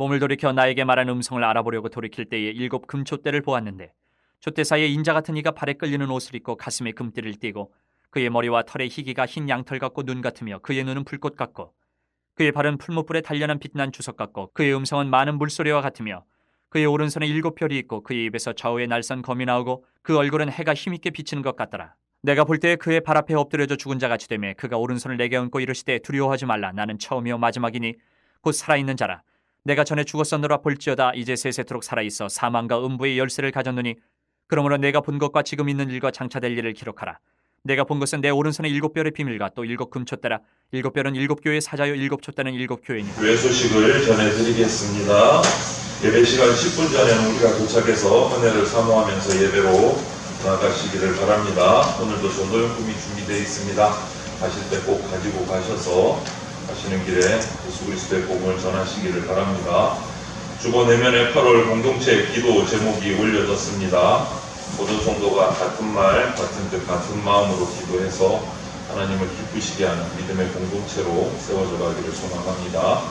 몸을 돌이켜 나에게 말한 음성을 알아보려고 돌이킬 때에 7 금촛대를 보았는데 촛대 사이에 인자 같은 이가 발에 끌리는 옷을 입고 가슴에 금띠를 띠고 그의 머리와 털의 희기가 흰 양털 같고 눈 같으며 그의 눈은 불꽃 같고 그의 발은 풀무불에 단련한 빛난 주석 같고 그의 음성은 많은 물소리와 같으며 그의 오른손에 7 별이 있고 그의 입에서 좌우에 날선 검이 나오고 그 얼굴은 해가 힘있게 비치는 것 같더라. 내가 볼 때에 그의 발 앞에 엎드려져 죽은 자같이 되매 그가 오른손을 내게 얹고 이르시되 두려워하지 말라. 나는 처음이요 마지막이니 곧 살아있는 자라. 내가 전에 죽었었노라 볼지어다 이제 세세토록 살아있어 사망과 음부의 열쇠를 가졌노니 그러므로 내가 본 것과 지금 있는 일과 장차될 일을 기록하라. 내가 본 것은 내 오른손에 7 별의 비밀과 또 7 금촛대라. 7 별은 7 교회의 사자요 7 촛대는 7 교회니라. 교회 소식을 전해드리겠습니다. 예배 시간 10분 전에는 우리가 도착해서 은혜를 사모하면서 예배로 나가시기를 바랍니다. 오늘도 전도용품이 준비되어 있습니다. 가실 때 꼭 가지고 가셔서 가시는 길에 예수 그리스도의 복음을 전하시기를 바랍니다. 주보 내면에 8월 공동체 기도 제목이 올려졌습니다. 모든 성도가 같은 말, 같은 뜻, 같은 마음으로 기도해서 하나님을 기쁘시게 하는 믿음의 공동체로 세워져 가기를 소망합니다.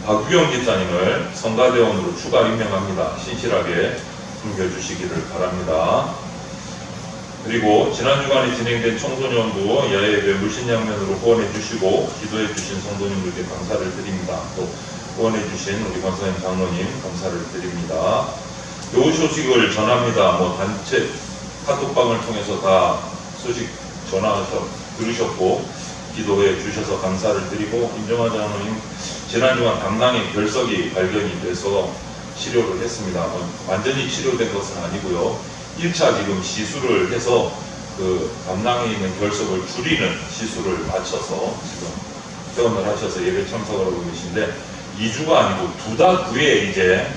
박규영 집사님을 성가대원으로 추가 임명합니다. 신실하게 섬겨주시기를 바랍니다. 그리고 지난 주간에 진행된 청소년부 야외예배 물신양면으로 후원해 주시고 기도해 주신 성도님들께 감사를 드립니다. 또 후원해 주신 우리 권사님 장로님 감사를 드립니다. 요 소식을 전합니다. 단체 카톡방을 통해서 다 소식 들으셨고 기도해 주셔서 감사를 드리고 임정화 장로님 지난 주간 담낭의 결석이 발견이 돼서 치료를 했습니다. 완전히 치료된 것은 아니고요. 1차 지금 시술을 해서 그 담낭에 있는 결석을 줄이는 시술을 마쳐서 지금 퇴원을 하셔서 예배 참석을 하고 계신데 2주가 아니고 2달 후에 이제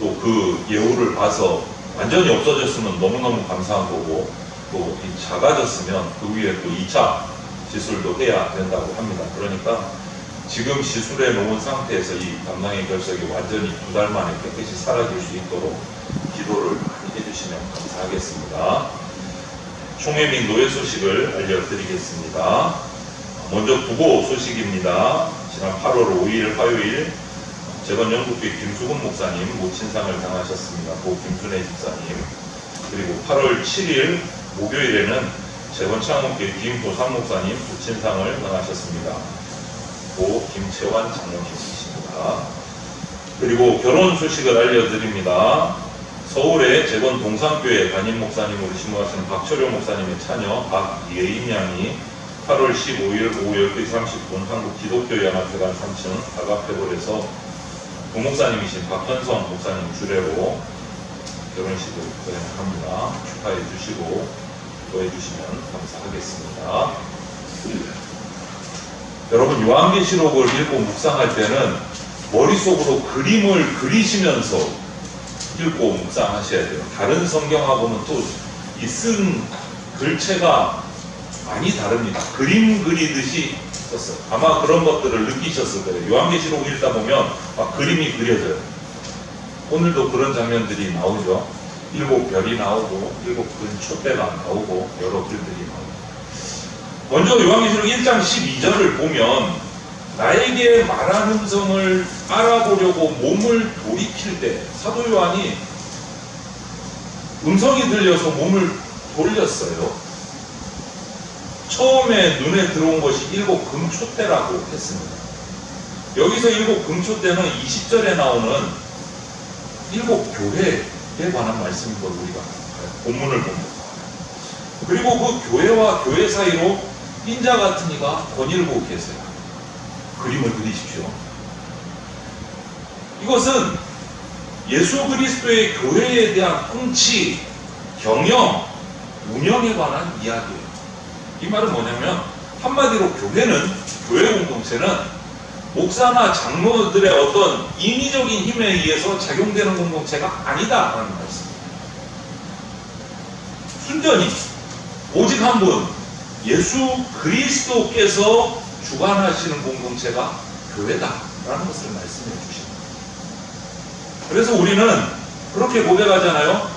또 그 예후를 봐서 완전히 없어졌으면 너무너무 감사한 거고 또 작아졌으면 그 위에 또 2차 시술도 해야 된다고 합니다. 그러니까 지금 시술해 놓은 상태에서 이 담낭의 결석이 완전히 2달 만에 깨끗이 사라질 수 있도록 기도를 많이 해주시면 감사하겠습니다. 총회 및 노예 소식을 알려드리겠습니다. 먼저 부고 소식입니다. 지난 8월 5일 화요일 재건영국교회 김수근 목사님 모친상을 당하셨습니다. 고 김순애 집사님. 그리고 8월 7일 목요일에는 재건창원교회 김도삼 목사님 부친상을 당하셨습니다. 고 김채환 장로님이십니다. 그리고 결혼 소식을 알려드립니다. 서울의 재건 동산교회 담임 목사님으로 심부하신 박철효 목사님의 차녀 박예임 양이 8월 15일 오후 10시 30분 한국 기독교연합회관 3층 다가페볼에서 부목사님이신 박현성 목사님 주례로 결혼식을 거행합니다. 축하해 주시고 기도해 주시면 감사하겠습니다. 여러분 요한계시록을 읽고 묵상할 때는 머릿속으로 그림을 그리시면서 읽고 묵상하셔야 돼요. 다른 성경하고는 또 이 쓴 글체가 많이 다릅니다. 그림 그리듯이 썼어요. 아마 그런 것들을 느끼셨을 거예요. 요한계시록 읽다 보면 막 그림이 그려져요. 오늘도 그런 장면들이 나오죠. 7 별이 나오고 7 금촛대가 나오고 여러 글들이 나오고. 먼저 요한계시록 1장 12절을 보면 나에게 말한 음성을 알아보려고 몸을 돌이킬 때 사도 요한이 음성이 들려서 몸을 돌렸어요. 처음에 눈에 들어온 것이 7 금촛대라고 했습니다. 여기서 7 금촛대는 20절에 나오는 7 교회에 관한 말씀인 걸 우리가 본문을 보면. 그리고 그 교회와 교회 사이로 인자 같은 이가 거닐고 계세요. 그림을 그리십시오. 이것은 예수 그리스도의 교회에 대한 통치, 경영, 운영에 관한 이야기예요. 이 말은 뭐냐면 한마디로 교회 공동체는 목사나 장로들의 어떤 인위적인 힘에 의해서 작용되는 공동체가 아니다라는 말씀입니다. 순전히 오직 한 분 예수 그리스도께서 주관하시는 공동체가 교회다라는 것을 말씀해 주십니다. 그래서 우리는 그렇게 고백하잖아요.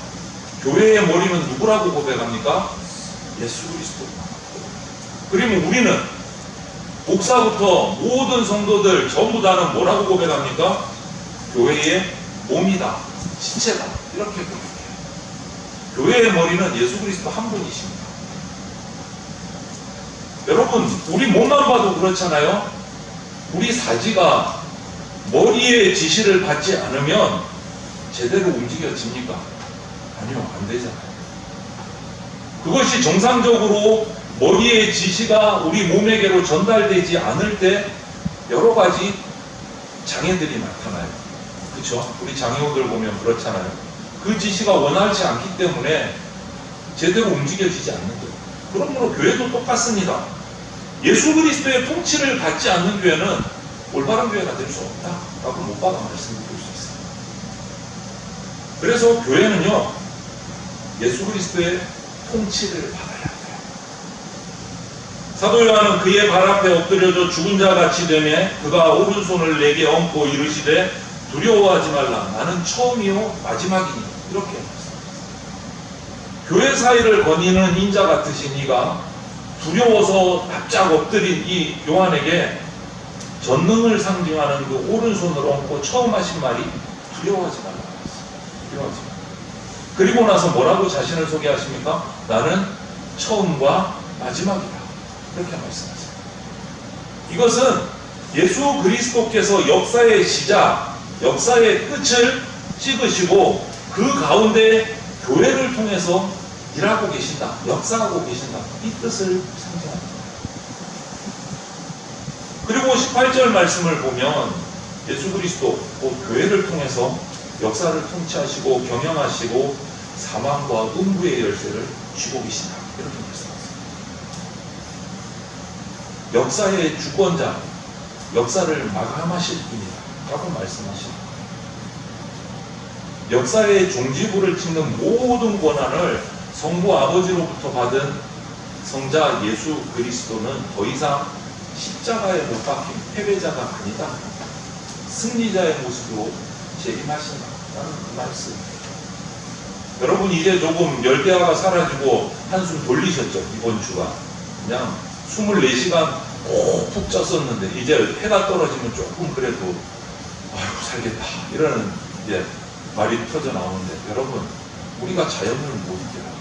교회의 머리는 누구라고 고백합니까? 예수 그리스도. 그러면 우리는 목사부터 모든 성도들 전부 다는 뭐라고 고백합니까? 교회의 몸이다, 지체다, 이렇게 보여요. 교회의 머리는 예수 그리스도 한 분이십니다. 여러분, 우리 몸만 봐도 그렇잖아요. 우리 사지가 머리의 지시를 받지 않으면 제대로 움직여집니까? 아니요, 안 되잖아요. 그것이 정상적으로 머리의 지시가 우리 몸에게로 전달되지 않을 때 여러 가지 장애들이 나타나요. 그렇죠? 우리 장애우들 보면 그렇잖아요. 그 지시가 원활치 않기 때문에 제대로 움직여지지 않는 거예요. 그러므로 교회도 똑같습니다. 예수 그리스도의 통치를 받지 않는 교회는 올바른 교회가 될 수 없다 라고 못 받아 말씀드릴 수 있어요. 그래서 교회는요, 예수 그리스도의 통치를 받아야 돼요. 사도 요한은 그의 발 앞에 엎드려져 죽은 자 같이 되매 그가 오른손을 내게 얹고 이르시되 두려워하지 말라, 나는 처음이요 마지막이니, 이렇게 말씀합니다. 교회 사이를 거니는 인자 같으신 이가 두려워서 납작 엎드린 이 요한에게 전능을 상징하는 그 오른손으로 얹고 처음 하신 말이 두려워하지 말라. 두려워하지 말라. 그리고 나서 뭐라고 자신을 소개하십니까? 나는 처음과 마지막이다, 이렇게 말씀하세요. 이것은 예수 그리스도께서 역사의 시작, 역사의 끝을 찍으시고 그 가운데 교회를 통해서 일하고 계신다, 역사하고 계신다, 이 뜻을 상징합니다. 그리고 18절 말씀을 보면 예수 그리스도, 곧 교회를 통해서 역사를 통치하시고 경영하시고 사망과 음부의 열쇠를 쥐고 계신다, 이렇게 말씀하십니다. 역사의 주권자, 역사를 마감하실 분이다 라고 말씀하십니다. 역사의 종지부를 찍는 모든 권한을 성부 아버지로부터 받은 성자 예수 그리스도는 더 이상 십자가에 못 박힌 패배자가 아니다, 승리자의 모습으로 재림하신다라는 그 말씀. 여러분, 이제 조금 열대야가 사라지고 한숨 돌리셨죠? 이번 주가 그냥 24시간 푹 쪘었는데 이제 해가 떨어지면 조금 그래도 아이고 살겠다 이러는 이제 말이 터져 나오는데, 여러분, 우리가 자연을 못 이겨요.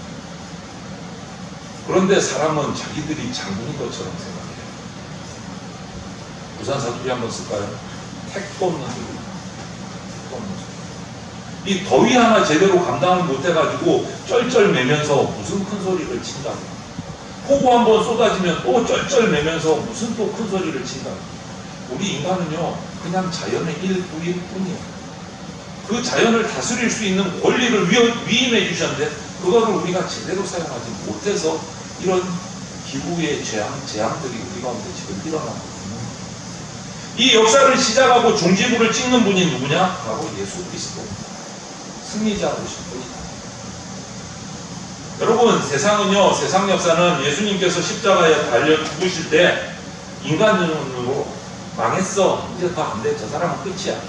그런데 사람은 자기들이 장군인 것처럼 생각해요. 부산 사투리 한번 쓸까요? 택도 없는 소리. 택도 없는 소리. 이 더위 하나 제대로 감당을 못해가지고 쩔쩔매면서 무슨 큰 소리를 친다. 폭우 한번 쏟아지면 또 쩔쩔매면서 무슨 또 큰 소리를 친다. 우리 인간은요, 그냥 자연의 일부일 뿐이에요. 그 자연을 다스릴 수 있는 권리를 위임해 주셨는데 그거를 우리가 제대로 사용하지 못해서 이런 기후의 재앙들이 우리 가운데 지금 일어나고 있는, 이 역사를 시작하고 종지부를 찍는 분이 누구냐? 바로 예수 그리스도, 승리자 오신 분이다. 여러분, 세상은요, 세상 역사는 예수님께서 십자가에 달려 죽으실 때 인간으로 망했어, 이제 더 안 돼, 저 사람은 끝이야,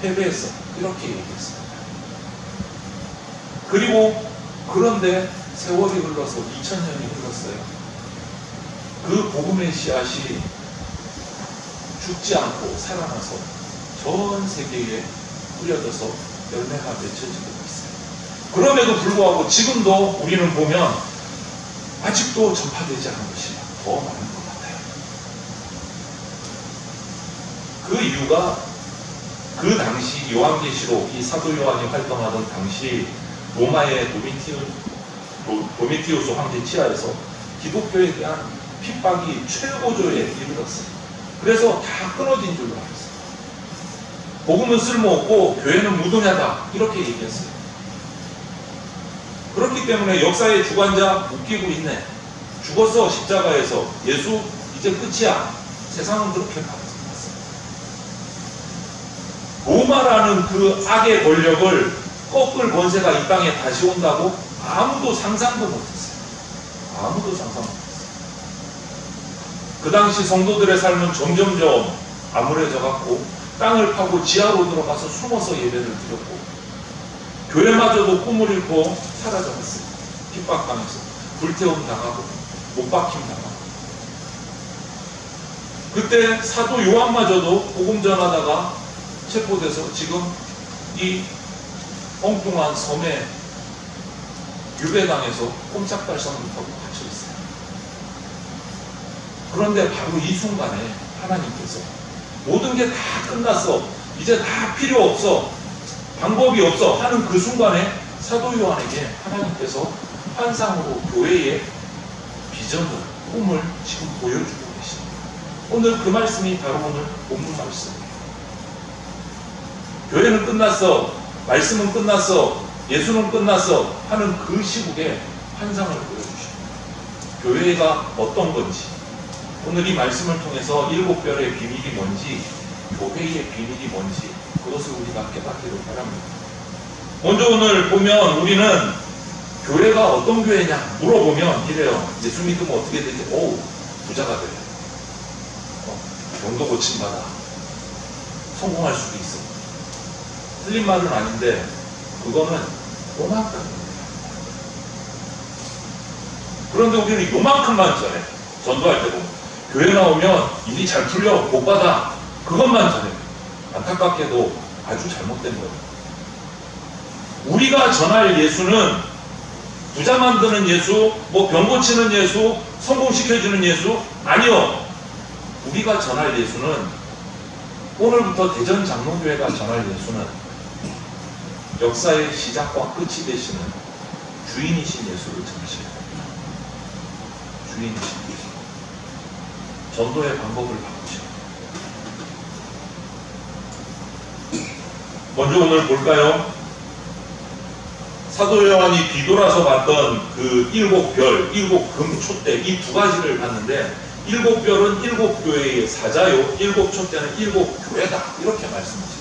패배했어, 이렇게 얘기했습니다. 그리고 그런데 세월이 흘러서 2000년이 흘렀어요. 그 복음의 씨앗이 죽지 않고 살아나서 전 세계에 뿌려져서 열매가 맺혀지고 있어요. 그럼에도 불구하고 지금도 우리는 보면 아직도 전파되지 않은 것이 더 많은 것 같아요. 그 이유가 그 당시 요한계시록, 이 사도 요한이 활동하던 당시 로마의 도미티우스 황제 치하에서 기독교에 대한 핍박이 최고조에 이르렀어요. 그래서 다 끊어진 줄로 알았어요. 복음은 쓸모없고 교회는 무도냐다, 이렇게 얘기했어요. 그렇기 때문에 역사의 주관자 웃기고 있네, 죽었어 십자가에서, 예수 이제 끝이야, 세상은 그렇게 받았어요. 로마라는 그 악의 권력을 꺾을 권세가 이 땅에 다시 온다고 아무도 상상도 못했어요. 아무도 상상 못했어요. 그 당시 성도들의 삶은 점점점 암울해져 갔고 땅을 파고 지하로 들어가서 숨어서 예배를 드렸고 교회마저도 꿈을 잃고 사라져갔어요. 핍박당해서 불태움 당하고 못 박힘 당하고. 그때 사도 요한마저도 복음 전하다가 체포돼서 지금 이 엉뚱한 섬에 유배당해서 꼼짝달싹 못하고 갇혀 있어요. 그런데 바로 이 순간에 하나님께서 모든 게 다 끝났어, 이제 다 필요 없어, 방법이 없어 하는 그 순간에 사도 요한에게 하나님께서 환상으로 교회의 비전을, 꿈을 지금 보여주고 계십니다. 오늘 그 말씀이 바로 오늘 본문 말씀이에요. 교회는 끝났어, 말씀은 끝났어, 예수는 끝났어 하는 그 시국에 환상을 보여주십니다. 교회가 어떤 건지, 오늘 이 말씀을 통해서 일곱 별의 비밀이 뭔지, 교회의 비밀이 뭔지 그것을 우리가 깨닫기를 바랍니다. 먼저 오늘 보면 우리는 교회가 어떤 교회냐 물어보면 이래요. 예수 믿으면 어떻게 되지? 오, 부자가 돼. 병도 고침받아. 성공할 수도 있어. 틀린 말은 아닌데 그거는 요만큼. 그런데 우리는 요만큼만 전해. 전도할 때 보면 교회 나오면 일이 잘 풀려, 복 받아. 그것만 전해. 안타깝게도 아주 잘못된 거예요. 우리가 전할 예수는 부자 만드는 예수, 뭐 병 고치는 예수, 성공시켜주는 예수 아니요. 우리가 전할 예수는, 오늘부터 대전 장로교회가 전할 예수는 역사의 시작과 끝이 되시는 주인이신 예수를 전하셔야 됩니다. 주인이신 예수. 전도의 방법을 바꾸셔야 됩니다. 먼저 오늘 볼까요? 사도 요한이 뒤돌아서 봤던 그 일곱 별, 일곱 금 촛대, 이 두 가지를 봤는데, 일곱 별은 일곱 교회의 사자요, 일곱 촛대는 일곱 교회다, 이렇게 말씀하셨어요.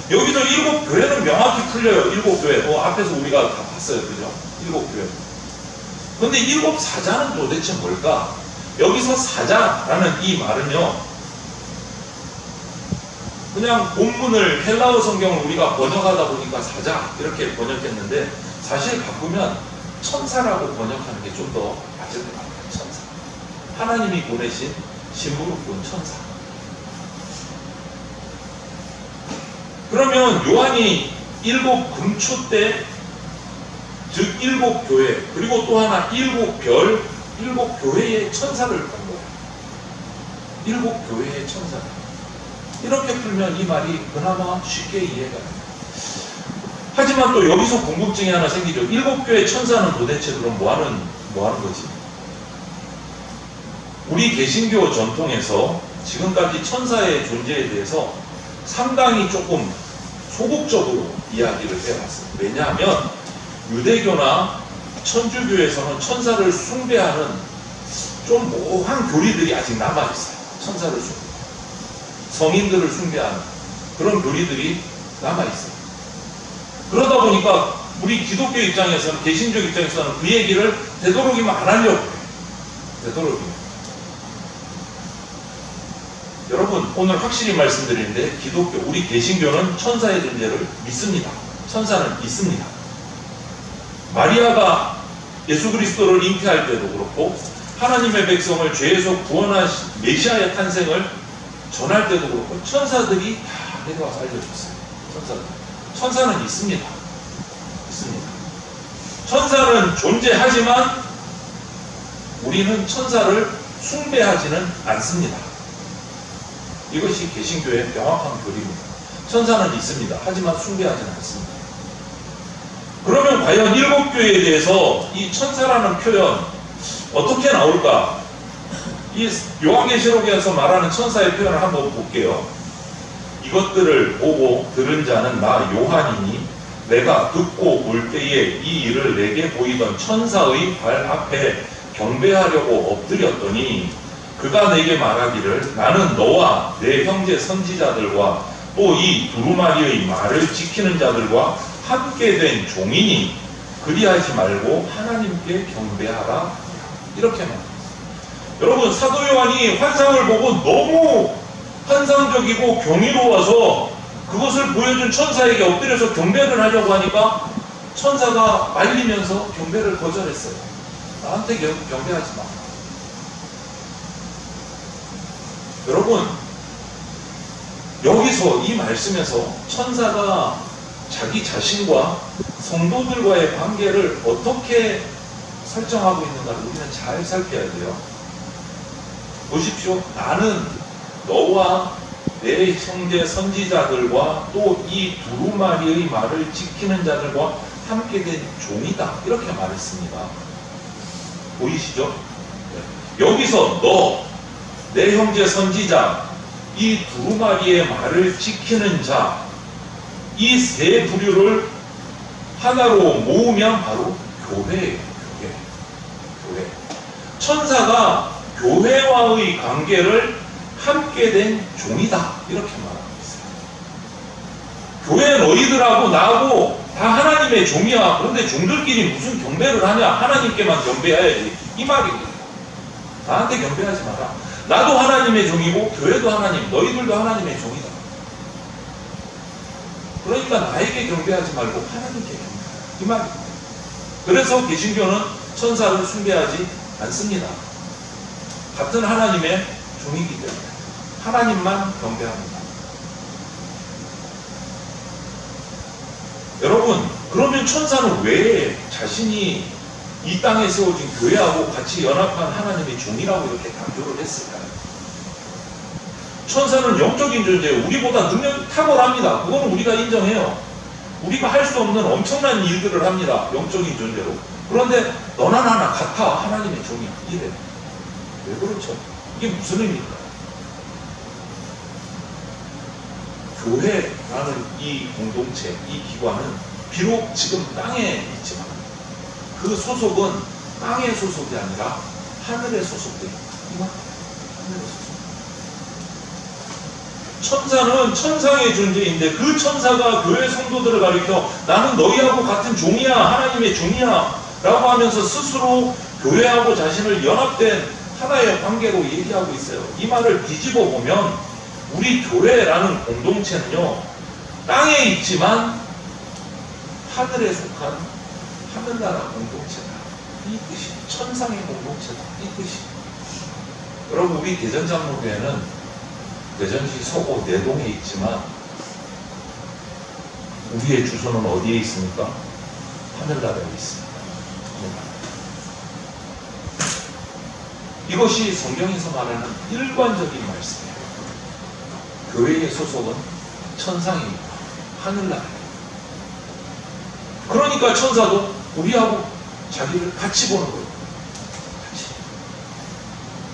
여기서 일곱 교회는 명확히 풀려요. 일곱 교회. 앞에서 우리가 다 봤어요. 그죠? 일곱 교회. 그런데 일곱 사자는 도대체 뭘까? 여기서 사자라는 이 말은요, 그냥 본문을, 헬라어 성경을 우리가 번역하다 보니까 사자 이렇게 번역했는데, 사실 바꾸면 천사라고 번역하는 게 좀 더 맞을 것 같아요. 천사. 하나님이 보내신 신부로 천사. 그러면 요한이 일곱 금초대, 즉 일곱 교회, 그리고 또 하나 일곱 별, 일곱 교회의 천사를 본 거예요. 일곱 교회의 천사. 이렇게 풀면 이 말이 그나마 쉽게 이해가 돼요. 하지만 또 여기서 궁금증이 하나 생기죠. 일곱 교회 천사는 도대체 그럼 뭐 하는 거지? 우리 개신교 전통에서 지금까지 천사의 존재에 대해서 상당히 조금 소극적으로 이야기를 해왔어요. 왜냐하면 유대교나 천주교에서는 천사를 숭배하는 좀 모호한 교리들이 아직 남아있어요. 천사를 숭배, 성인들을 숭배하는 그런 교리들이 남아있어요. 그러다 보니까 우리 기독교 입장에서는, 개신교 입장에서는 그 얘기를 되도록이면 안 하려고 해요. 되도록이면. 여러분, 오늘 확실히 말씀드리는데, 기독교, 우리 개신교는 천사의 존재를 믿습니다. 천사는 있습니다. 마리아가 예수 그리스도를 잉태할 때도 그렇고, 하나님의 백성을 죄에서 구원하신 메시아의 탄생을 전할 때도 그렇고, 천사들이 다 내려와서 알려줬어요. 천사는 있습니다. 있습니다. 천사는 존재하지만 우리는 천사를 숭배하지는 않습니다. 이것이 개신교의 명확한 교리입니다. 천사는 있습니다. 하지만 숭배하지는 않습니다. 그러면 과연 일곱 교회에 대해서 이 천사라는 표현 어떻게 나올까? 이 요한계시록에서 말하는 천사의 표현을 한번 볼게요. 이것들을 보고 들은 자는 나 요한이니, 내가 듣고 올 때에 이 일을 내게 보이던 천사의 발 앞에 경배하려고 엎드렸더니, 그가 내게 말하기를, 나는 너와 내 형제 선지자들과 또 이 두루마리의 말을 지키는 자들과 함께 된 종이니 그리하지 말고 하나님께 경배하라. 이렇게 말합니다. 여러분, 사도 요한이 환상을 보고 너무 환상적이고 경이로워서 그것을 보여준 천사에게 엎드려서 경배를 하려고 하니까 천사가 말리면서 경배를 거절했어요. 나한테 경배하지 마. 여러분, 여기서 이 말씀에서 천사가 자기 자신과 성도들과의 관계를 어떻게 설정하고 있는가를 우리는 잘 살펴야 돼요. 보십시오. 나는 너와 내 형제 선지자들과 또 이 두루마리의 말을 지키는 자들과 함께 된 종이다. 이렇게 말했습니다. 보이시죠? 여기서 너, 내 형제 선지자, 이 두루마리의 말을 지키는 자, 이 세 부류를 하나로 모으면 바로 교회예요. 교회. 천사가 교회와의 관계를 함께 된 종이다. 이렇게 말하고 있어요. 교회 너희들하고 나하고 다 하나님의 종이야. 그런데 종들끼리 무슨 경배를 하냐? 하나님께만 경배해야지. 이 말입니다. 나한테 경배하지 마라. 나도 하나님의 종이고 교회도 하나님, 너희들도 하나님의 종이다. 그러니까 나에게 경배하지 말고 하나님께 경배하라. 이 말입니다. 그래서 개신교는 천사를 숭배하지 않습니다. 같은 하나님의 종이기 때문에 하나님만 경배합니다. 여러분, 그러면 천사는 왜 자신이 이 땅에 세워진 교회하고 같이 연합한 하나님의 종이라고 이렇게 강조를 했을까요? 천사는 영적인 존재예요. 우리보다 능력이 탁월합니다. 그거는 우리가 인정해요. 우리가 할 수 없는 엄청난 일들을 합니다. 영적인 존재로. 그런데 너나 나나 같아. 하나님의 종이야. 이래. 왜 그렇죠? 이게 무슨 의미입니까? 교회라는 이 공동체, 이 기관은 비록 지금 땅에 있지만 그 소속은 땅의 소속이 아니라 하늘에 소속되어 있다. 하늘의 소속. 천사는 천상의 존재인데 그 천사가 교회 성도들을 가리켜 나는 너희하고 같은 종이야, 하나님의 종이야 라고 하면서 스스로 교회하고 자신을 연합된 하나의 관계로 얘기하고 있어요. 이 말을 뒤집어 보면 우리 교회라는 공동체는요, 땅에 있지만 하늘에 속한 하늘나라 공동체다. 이 뜻이 천상의 공동체다. 이 뜻이. 여러분, 우리 대전장로교회는 대전시 서구 내동에 있지만 우리의 주소는 어디에 있습니까? 하늘나라에 있습니다. 이것이 성경에서 말하는 일관적인 말씀이에요. 교회의 소속은 천상입니다. 하늘나라입니다. 그러니까 천사도 우리하고 자기를 같이 보는 거예요. 같이.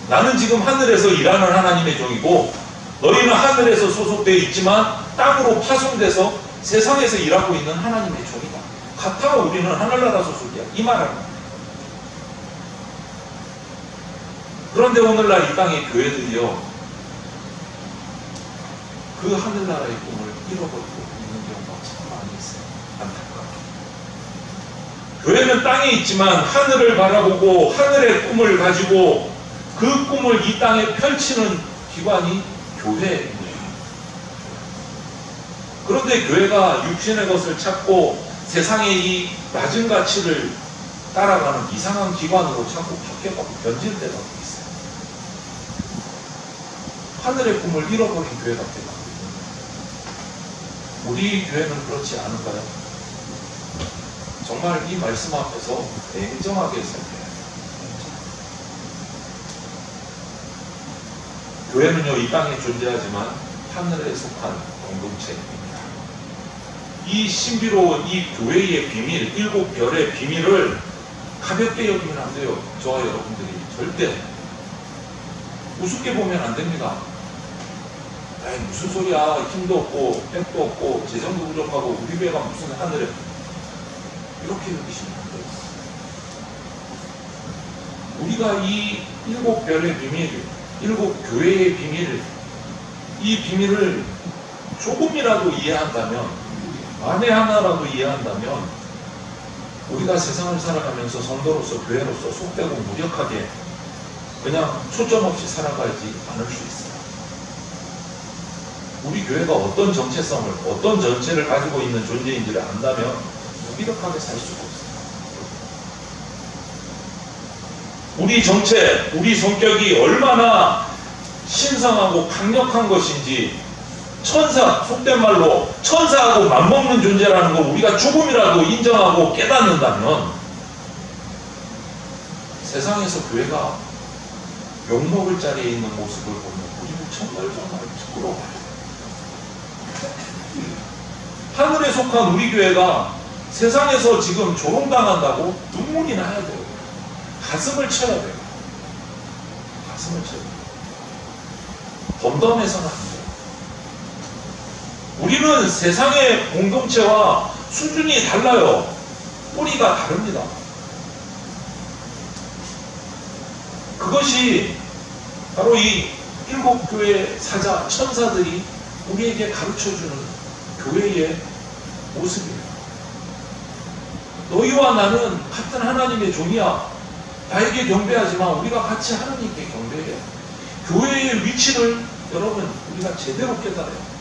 나는 지금 하늘에서 일하는 하나님의 종이고 너희는 하늘에서 소속되어 있지만 땅으로 파송돼서 세상에서 일하고 있는 하나님의 종이다. 같아. 우리는 하늘나라 소속이야. 이 말하는 거예요. 그런데 오늘날 이 땅의 교회들이요, 그 하늘나라의 꿈을 잃어버리고 있는 경우가 참 많이 있어요. 안타깝게. 교회는 땅에 있지만 하늘을 바라보고 하늘의 꿈을 가지고 그 꿈을 이 땅에 펼치는 기관이 교회입니다. 그런데 교회가 육신의 것을 찾고 세상의 이 낮은 가치를 따라가는 이상한 기관으로 자꾸 바뀌어가고 변질되고 있어요. 하늘의 꿈을 잃어버린 교회가 되고 우리 교회는 그렇지 않은가요? 정말 이 말씀 앞에서 냉정하게 생각해요. 교회는요, 이 땅에 존재하지만 하늘에 속한 공동체입니다. 이 신비로운 이 교회의 비밀, 일곱 별의 비밀을 가볍게 여기면 안 돼요. 저와 여러분들이 절대 우습게 보면 안 됩니다. 에이, 무슨 소리야. 힘도 없고 백도 없고 재정도 부족하고 우리 교회가 무슨 하늘에, 이렇게 여기시면 안 돼요. 우리가 이 일곱 별의 비밀, 일곱 교회의 비밀, 이 비밀을 조금이라도 이해한다면, 만에 하나라도 이해한다면 우리가 세상을 살아가면서 성도로서 교회로서 속되고 무력하게 그냥 초점 없이 살아가지 않을 수 있어요. 우리 교회가 어떤 정체성을, 어떤 전체를 가지고 있는 존재인지를 안다면 무기력하게 살 수가 없어요. 우리 정체, 우리 성격이 얼마나 신성하고 강력한 것인지 천사, 속된 말로 천사하고 맞먹는 존재라는 걸 우리가 조금이라도 인정하고 깨닫는다면 세상에서 교회가 욕먹을 자리에 있는 모습을 보면 우리는 정말 부끄러워요. 하늘에 속한 우리 교회가 세상에서 지금 조롱당한다고 눈물이 나야 돼요. 가슴을 쳐야 돼요. 가슴을 쳐야 돼요. 덤덤해서는 안 돼요. 우리는 세상의 공동체와 수준이 달라요. 뿌리가 다릅니다. 그것이 바로 이 일곱 교회 사자, 천사들이 우리에게 가르쳐주는 교회의 모습이에요. 너희와 나는 같은 하나님의 종이야. 나에게 경배하지만 우리가 같이 하나님께 경배해요. 교회의 위치를 여러분 우리가 제대로 깨달아요.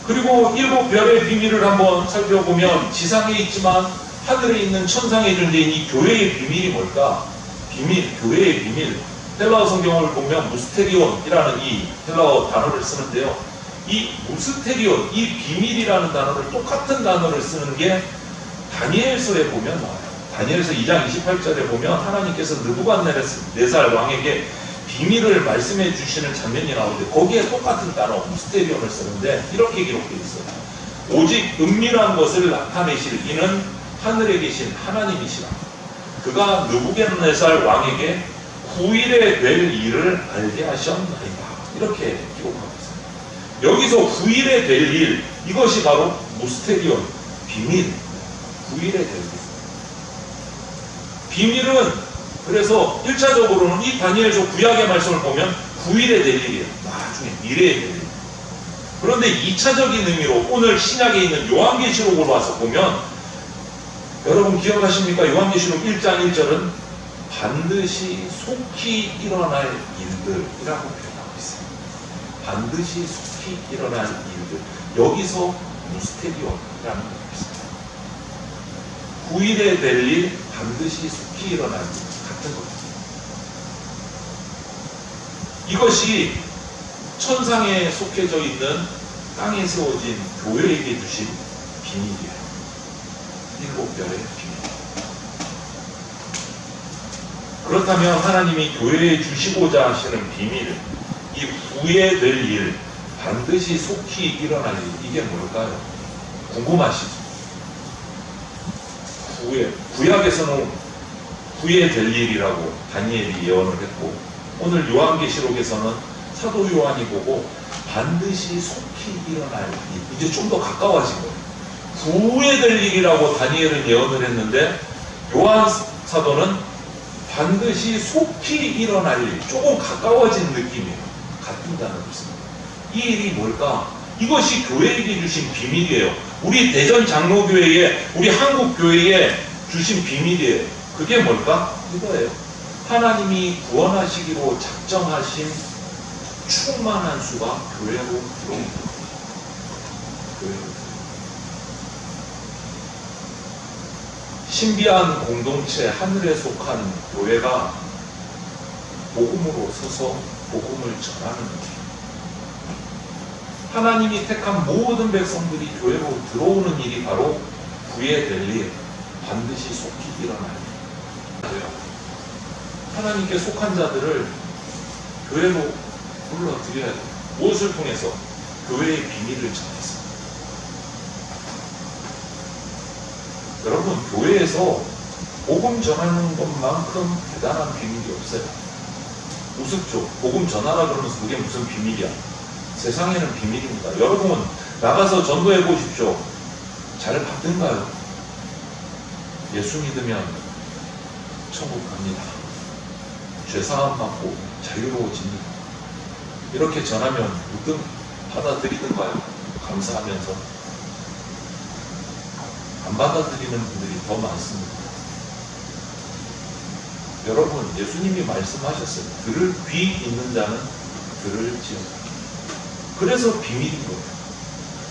그리고 일곱 별의 비밀을 한번 살펴보면 지상에 있지만 하늘에 있는 천상의 존재인 이 교회의 비밀이 뭘까? 비밀, 교회의 비밀. 헬라어 성경을 보면 무스테리온이라는 이 헬라어 단어를 쓰는데요. 이 무스테리온, 이 비밀이라는 단어를 똑같은 단어를 쓰는 게 다니엘서에 보면 나와요. 다니엘서 2장 28절에 보면 하나님께서 느부갓네살 왕에게 비밀을 말씀해 주시는 장면이 나오는데 거기에 똑같은 단어 무스테리온을 쓰는데 이렇게 기록되어 있어요. 오직 은밀한 것을 나타내실 이는 하늘에 계신 하나님이시라. 그가 느부갓네살 왕에게 9일에 될 일을 알게 하셨나이다. 이렇게 기록하고 있어요. 여기서 9일에 될 일, 이것이 바로 무스테리온, 비밀. 9일에 될 일. 비밀은 그래서 1차적으로는 이 다니엘서 구약의 말씀을 보면 9일에 될 일이에요. 나중에 미래에 될 일. 그런데 2차적인 의미로 오늘 신약에 있는 요한계시록을 와서 보면 여러분 기억하십니까? 요한계시록 1장 1절은 반드시 속히 일어날 일들이라고 표현하고 있어요. 반드시 속히 일어날 일들. 여기서 무스테리온이라는 것이 있어요. 9일에 될 일, 반드시 속히 일어날 일 같은 겁니다. 이것이 천상에 속해져 있는 땅에 세워진 교회에게 주신 비밀이에요. 일곱 별의 비밀. 그렇다면 하나님이 교회에 주시고자 하시는 비밀, 이 후에 될 일, 반드시 속히 일어날 일, 이게 뭘까요? 궁금하시죠? 후에, 구약에서는 후에 될 일이라고 다니엘이 예언을 했고, 오늘 요한계시록에서는 사도 요한이 보고 반드시 속히 일어날 일, 이제 좀 더 가까워진 거예요. 후에 될 일이라고 다니엘은 예언을 했는데 요한 사도는 반드시 속히 일어날 일, 조금 가까워진 느낌이에요. 같은 단어를 씁니다. 이 일이 뭘까? 이것이 교회에게 주신 비밀이에요. 우리 대전 장로교회에, 우리 한국교회에 주신 비밀이에요. 그게 뭘까? 이거예요. 하나님이 구원하시기로 작정하신 충만한 수가 교회로 들어온 거예요. 신비한 공동체 하늘에 속한 교회가 복음으로 서서 복음을 전하는 거예요. 하나님이 택한 모든 백성들이 교회로 들어오는 일이 바로 구에 될 일, 반드시 속히 일어날 일이에요. 하나님께 속한 자들을 교회로 불러들여야 돼요. 무엇을 통해서? 교회의 비밀을 전해서. 여러분, 교회에서 복음 전하는 것만큼 대단한 비밀이 없어요. 우습죠. 복음 전하라 그러면서 그게 무슨 비밀이야. 세상에는 비밀입니다. 여러분, 나가서 전도해 보십시오. 잘 받든가요? 예수 믿으면 천국 갑니다. 죄사함 받고 자유로워집니다. 이렇게 전하면 무등 받아들이든가요? 감사하면서. 안 받아들이는 분들이 더 많습니다. 여러분, 예수님이 말씀하셨어요. 들을 귀 있는 자는 들을지어다. 그래서 비밀인 거예요.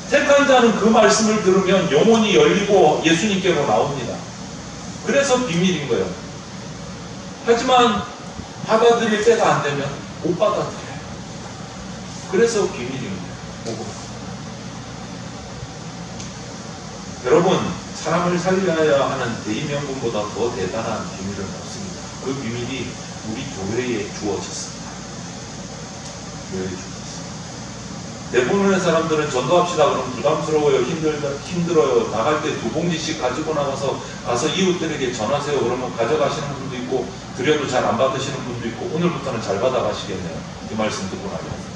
택한 자는 그 말씀을 들으면 영혼이 열리고 예수님께로 나옵니다. 그래서 비밀인 거예요. 하지만 받아들일 때가 안 되면 못 받아들여요. 그래서 비밀입니다. 복음. 여러분, 사람을 살려야 하는 대의명분보다 더 대단한 비밀은 없습니다. 그 비밀이 우리 교회에 주어졌습니다. 교회에 주어졌습니다. 대부분의 사람들은 전도합시다 그러면 부담스러워요, 힘들어요. 나갈 때 2봉지씩 가지고 나가서 가서 이웃들에게 전하세요. 그러면 가져가시는 분도 있고 드려도 잘 안 받으시는 분도 있고 오늘부터는 잘 받아가시겠네요. 이 말씀 듣고 나면.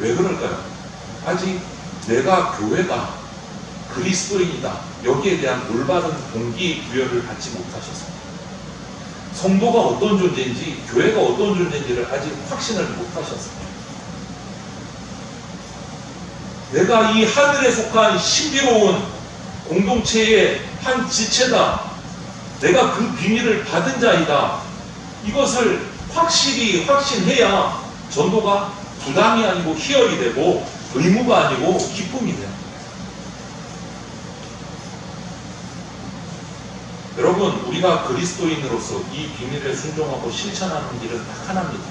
왜 그럴까요? 아직 내가 교회가 그리스도인이다. 여기에 대한 올바른 동기부여를 받지 못하셨습니다. 성도가 어떤 존재인지, 교회가 어떤 존재인지를 아직 확신을 못하셨습니다. 내가 이 하늘에 속한 신비로운 공동체의 한 지체다. 내가 그 비밀을 받은 자이다. 이것을 확실히 확신해야 전도가 부담이 아니고 희열이 되고 의무가 아니고 기쁨이 돼요. 여러분, 우리가 그리스도인으로서 이 비밀에 순종하고 실천하는 길은 딱 하나입니다.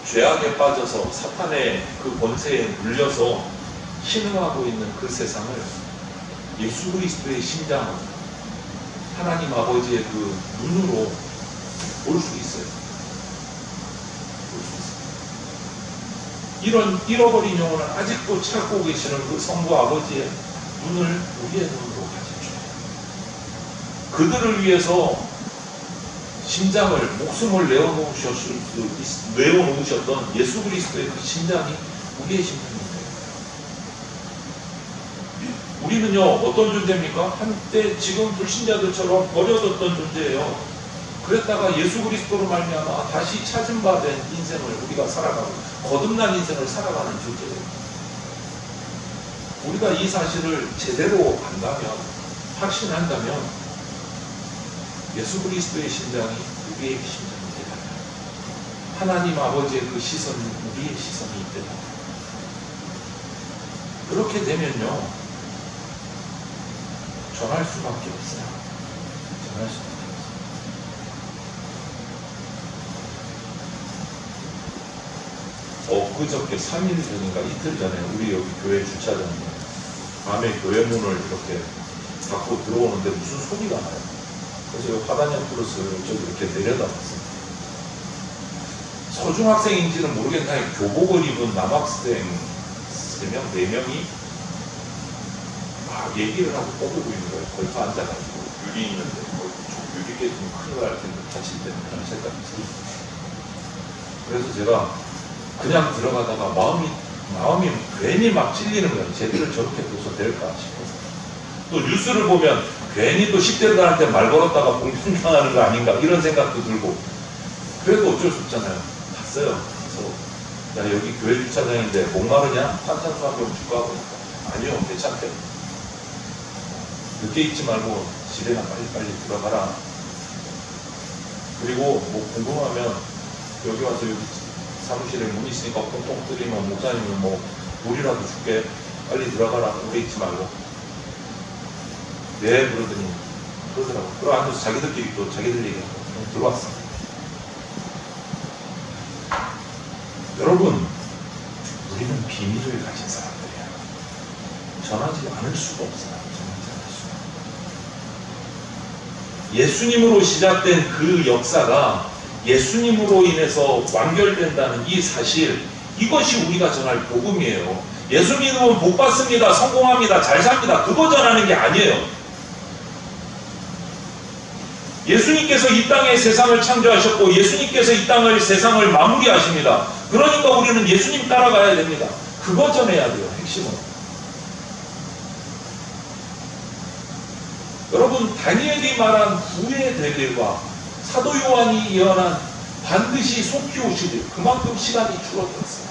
죄악에 빠져서 사탄의 그 권세에 물려서 신음하고 있는 그 세상을 예수 그리스도의 심장으로, 하나님 아버지의 그 눈으로 볼 수 있어요. 볼 수 있어요. 이런 잃어버린 영혼을 아직도 찾고 계시는 그 성부 아버지의 눈을 우리의 눈으로 가져줘요. 그들을 위해서 심장을, 목숨을 내어놓으셨던 예수 그리스도의 그 심장이 우리의 심장입니다. 우리는요, 어떤 존재입니까? 한때 지금 불신자들처럼 버려졌던 존재예요. 그랬다가 예수 그리스도로 말미암아 다시 찾은 바 된 인생을 우리가 살아가고 거듭난 인생을 살아가는 존재예요. 우리가 이 사실을 제대로 안다면, 확신한다면 예수 그리스도의 심장이 우리의 심장이 되다. 하나님 아버지의 그 시선이 우리의 시선이 있다. 그렇게 되면요, 전할 수밖에 없어요. 전할 수밖에 없어요. 그저께 3일 전인가 이틀 전에 우리 여기 교회 주차장에 밤에 교회 문을 이렇게 닫고 들어오는데 무슨 소리가 나요. 그래서 이 화단형 플러스를 이렇게 내려다봤어요. 서중학생인지는 모르겠는데 교복을 입은 남학생 3명, 4명이 막 얘기를 하고 떠들고 있는 거예요. 걸터 앉아가지고 유리 있는데 유리 깨지면 큰일 날 텐데 다칠 때는 그런 생각이 들어요. 그래서 제가 그냥 들어가다가 마음이 괜히 막 찔리는 거예요. 쟤들을 저렇게 둬서 될까 싶어서. 또 뉴스를 보면 괜히 또 10대들한테 말 걸었다가 공격당하는 거 아닌가 이런 생각도 들고. 그래도 어쩔 수 없잖아요. 갔어요. 그래서 야, 여기 교회 주차장인데 목마르냐? 탄산수 한 병 줄까? 하고 아니요, 괜찮대. 늦게 있지 말고 집에나 빨리 들어가라. 그리고 뭐 궁금하면 여기 와서 여기 사무실에 문 있으니까 콩콩 뚫리면 목사님은 뭐 물이라도 줄게. 빨리 들어가라. 오래 있지 말고. 네, 그러더니 그러더라고. 그러고 앉아서 자기들끼리 또 자기들 얘기하고 들어왔어. 여러분, 우리는 비밀을 가진 사람들이야. 전하지 않을 수가 없어요. 예수님으로 시작된 그 역사가 예수님으로 인해서 완결된다는 이 사실, 이것이 우리가 전할 복음이에요. 예수 믿으면 복 받습니다, 성공합니다, 잘 삽니다, 그거 전하는 게 아니에요. 예수님께서 이 땅에 세상을 창조하셨고 예수님께서 이 땅을 세상을 마무리하십니다. 그러니까 우리는 예수님 따라가야 됩니다. 그거 전해야 돼요. 핵심은. 여러분, 다니엘이 말한 후의 대들과 사도 요한이 예언한 반드시 속히 오시리라. 그만큼 시간이 줄어들었어요.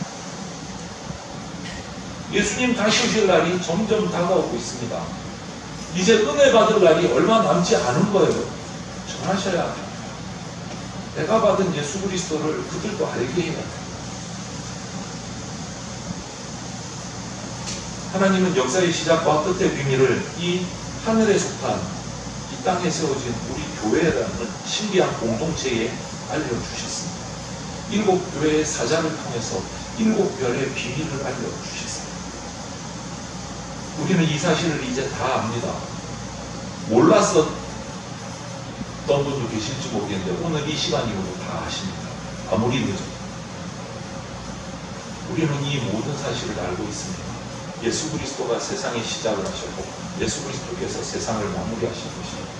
예수님 다시 오실 날이 점점 다가오고 있습니다. 이제 은혜 받을 날이 얼마 남지 않은 거예요. 전하셔야 합니다. 내가 받은 예수 그리스도를 그들도 알게 해야 돼요. 하나님은 역사의 시작과 끝의 비밀을 이 하늘에 속한 이 땅에 세워진 우리 교회라는 신비한 공동체에 알려주셨습니다. 7교회의 사자를 통해서 7별의 비밀을 알려주셨습니다. 우리는 이 사실을 이제 다 압니다. 몰랐었던 분도 계실지 모르겠는데 오늘 이 시간 이후로 다 아십니다. 아무리 늦어도. 우리는 이 모든 사실을 알고 있습니다. 예수 그리스도가 세상의 시작을 하셨고 예수 그리스도께서 세상을 마무리하신 것입니다.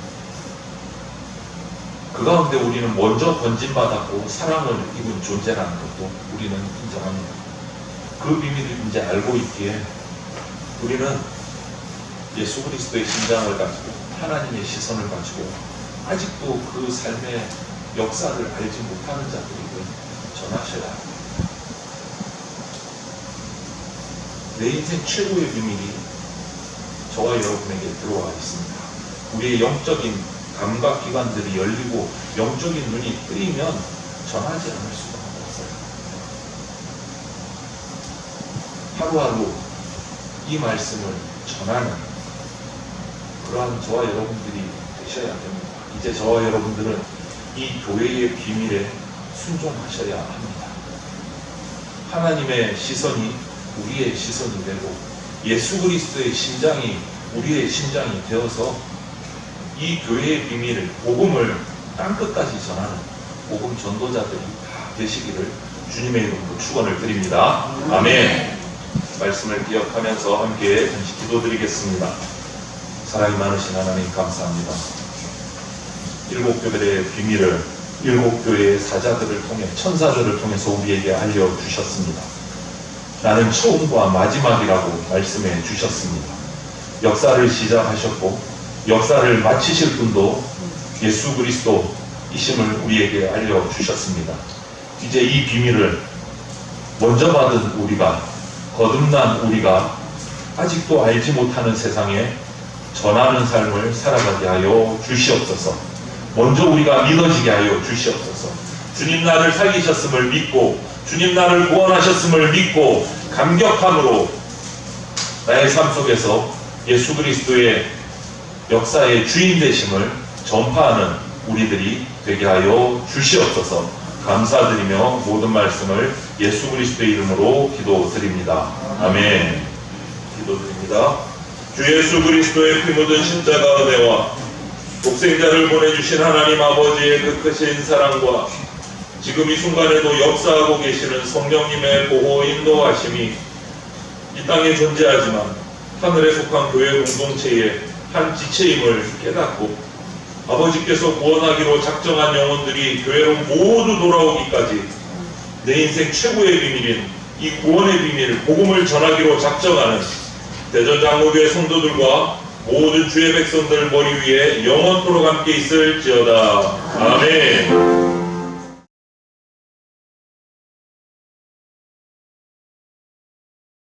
그 가운데 우리는 먼저 건진받았고 사랑을 입은 존재라는 것도 우리는 인정합니다. 그 비밀을 이제 알고 있기에 우리는 예수 그리스도의 심장을 가지고 하나님의 시선을 가지고 아직도 그 삶의 역사를 알지 못하는 자들에게 전하셔야 합니다. 내 인생 최고의 비밀이 저와 여러분에게 들어와 있습니다. 우리의 영적인 감각기관들이 열리고 영적인 눈이 뜨이면 전하지 않을 수가 없어요. 하루하루 이 말씀을 전하는 그러한 저와 여러분들이 되셔야 됩니다. 이제 저와 여러분들은 이 교회의 비밀에 순종하셔야 합니다. 하나님의 시선이 우리의 시선이 되고 예수 그리스도의 심장이 우리의 심장이 되어서 이 교회의 비밀을 복음을 땅끝까지 전하는 복음 전도자들이 다 되시기를 주님의 이름으로 축원을 드립니다. 아멘. 말씀을 기억하면서 함께 잠시 기도드리겠습니다. 사랑이 많으신 하나님 감사합니다. 7교회의 비밀을 7교회의 사자들을 통해 천사들을 통해서 우리에게 알려주셨습니다. 나는 처음과 마지막이라고 말씀해 주셨습니다. 역사를 시작하셨고 역사를 마치실 분도 예수 그리스도이심을 우리에게 알려주셨습니다. 이제 이 비밀을 먼저 받은 우리가 거듭난 우리가 아직도 알지 못하는 세상에 전하는 삶을 살아가게 하여 주시옵소서. 먼저 우리가 믿어지게 하여 주시옵소서. 주님 나를 살리셨음을 믿고 주님 나를 구원하셨음을 믿고 감격함으로 나의 삶 속에서 예수 그리스도의 역사의 주인 되심을 전파하는 우리들이 되게 하여 주시옵소서. 감사드리며 모든 말씀을 예수 그리스도의 이름으로 기도드립니다. 아멘. 기도드립니다. 주 예수 그리스도의 피 묻은 십자가 은혜와 독생자를 보내주신 하나님 아버지의 그 크신 사랑과 지금 이 순간에도 역사하고 계시는 성령님의 보호 인도하심이 이 땅에 존재하지만 하늘에 속한 교회 공동체의 한 지체임을 깨닫고 아버지께서 구원하기로 작정한 영혼들이 교회로 모두 돌아오기까지 내 인생 최고의 비밀인 이 구원의 비밀, 복음을 전하기로 작정하는 대전장로교회 성도들과 모든 주의 백성들 머리 위에 영원토록 함께 있을지어다. 아멘.